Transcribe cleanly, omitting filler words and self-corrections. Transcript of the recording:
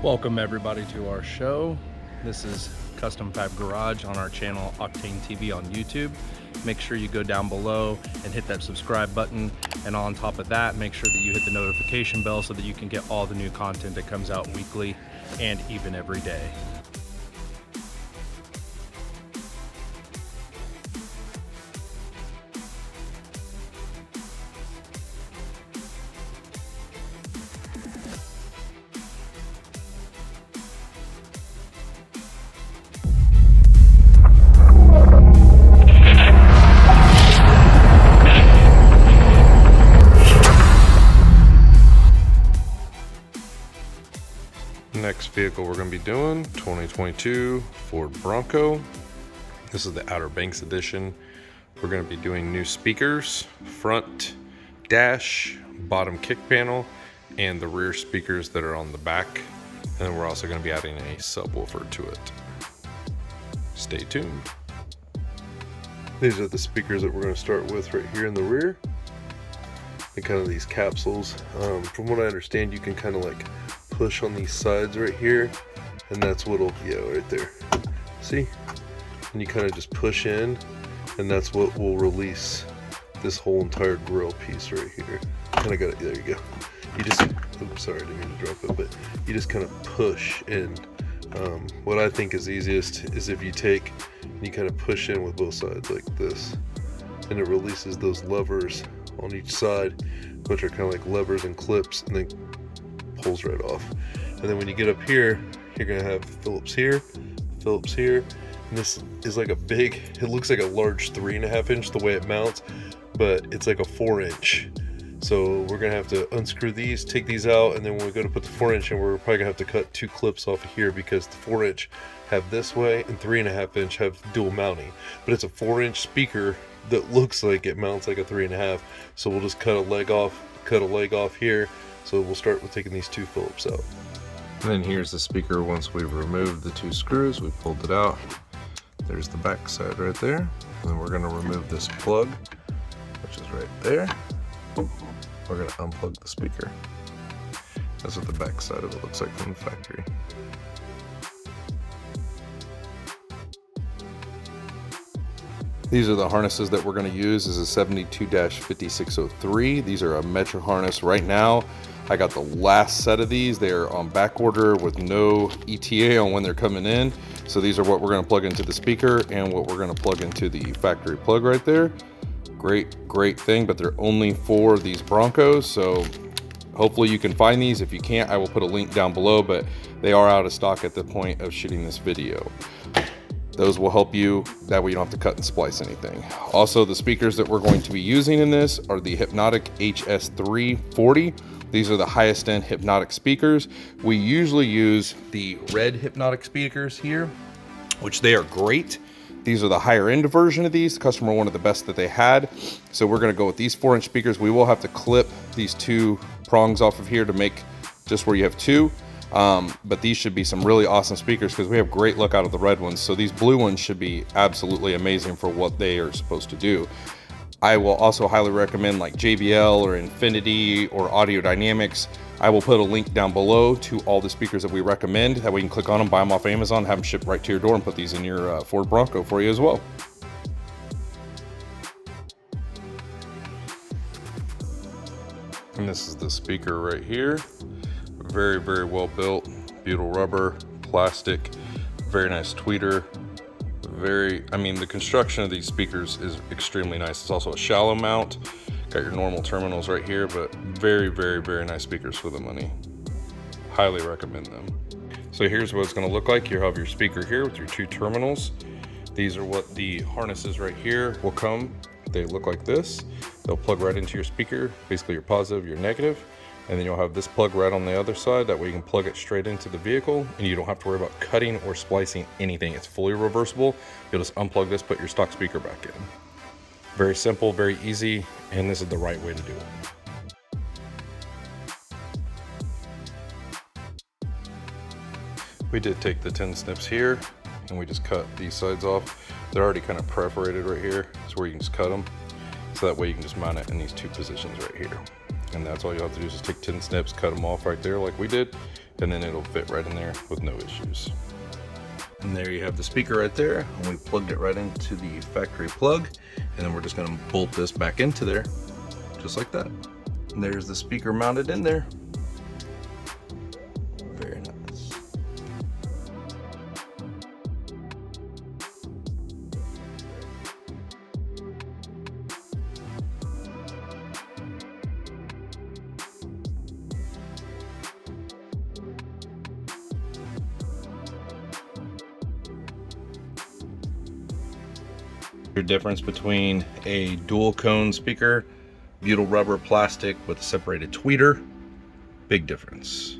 Welcome everybody to our show. This is Custom Fab Garage on our channel Octane TV on YouTube. Make sure you go down below and hit that subscribe button, and on top of that, make sure that you hit the notification bell so that you can get all the new content that comes out weekly and even every day. Next vehicle we're going to be doing, 2022 Ford Bronco. This is the Outer Banks edition. We're going to be doing new speakers, front dash, bottom kick panel, and the rear speakers that are on the back. And then we're also going to be adding a subwoofer to it. Stay tuned. These are the speakers that we're going to start with right here in the rear. And kind of these capsules. From what I understand, you can kind of like push on these sides right here, and that's what'll, yeah, right there. See? And you kind of just push in, and that's what will release this whole entire grill piece right here. Kind of got it, there you go. You just, oops, sorry, I didn't mean to drop it, but you just kind of push in. What I think is easiest is if you take and you kind of push in with both sides like this, and it releases those levers on each side, which are kind of like levers and clips, and then pulls right off. And then when you get up here, you're gonna have Phillips here, and this is like a big, it looks like a large 3.5 inch the way it mounts, but it's like a 4 inch. So we're gonna have to unscrew these, take these out, and then when we go to put the 4 inch in, we're probably gonna have to cut 2 clips off of here, because the 4 inch have this way and 3.5 inch have dual mounting. But it's a 4 inch speaker that looks like it mounts like a 3.5. So we'll just cut a leg off here. So we'll start with taking these 2 Phillips out. And then here's the speaker once we've removed the 2 screws, we pulled it out. There's the back side right there. And then we're gonna remove this plug, which is right there. We're gonna unplug the speaker. That's what the back side of it looks like from the factory. These are the harnesses that we're going to use. This is a 72-5603. These are a Metro harness right now. I got the last set of these. They're on back order with no ETA on when they're coming in. So these are what we're going to plug into the speaker and what we're going to plug into the factory plug right there. Great thing, but they're only for these Broncos. So hopefully you can find these. If you can't, I will put a link down below, but they are out of stock at the point of shooting this video. Those will help you, that way you don't have to cut and splice anything. Also, the speakers that we're going to be using in this are the Hypnotic HS340. These are the highest end Hypnotic speakers. We usually use the red Hypnotic speakers here, which they are great. These are the higher end version of these. The customer wanted the best that they had. So we're gonna go with these 4 inch speakers. We will have to clip these 2 prongs off of here to make just where you have 2. But these should be some really awesome speakers because we have great look out of the red ones. So these blue ones should be absolutely amazing for what they are supposed to do. I will also highly recommend like JBL or Infinity or Audio Dynamics. I will put a link down below to all the speakers that we recommend. That way you can click on them, buy them off Amazon, have them shipped right to your door, and put these in your Ford Bronco for you as well. And this is the speaker right here. Very well built, butyl rubber, plastic, very nice tweeter. The construction of these speakers is extremely nice. It's also a shallow mount. Got your normal terminals right here, but very nice speakers for the money. Highly recommend them. So here's what it's gonna look like. You have your speaker here with your 2 terminals. These are what the harnesses right here will come. They look like this. They'll plug right into your speaker, basically your positive, your negative. And then you'll have this plug right on the other side. That way you can plug it straight into the vehicle and you don't have to worry about cutting or splicing anything. It's fully reversible. You'll just unplug this, put your stock speaker back in. Very simple, very easy, and this is the right way to do it. We did take the 10 snips here and we just cut these sides off. They're already kind of perforated right here. It's where you can just cut them. So that way you can just mount it in these 2 positions right here. And that's all you have to do is just take 10 snips, cut them off right there like we did, and then it'll fit right in there with no issues. And there you have the speaker right there, and we plugged it right into the factory plug, and then we're just gonna bolt this back into there, just like that. And there's the speaker mounted in there. Very nice. Your difference between a dual cone speaker, butyl rubber plastic with a separated tweeter, big difference.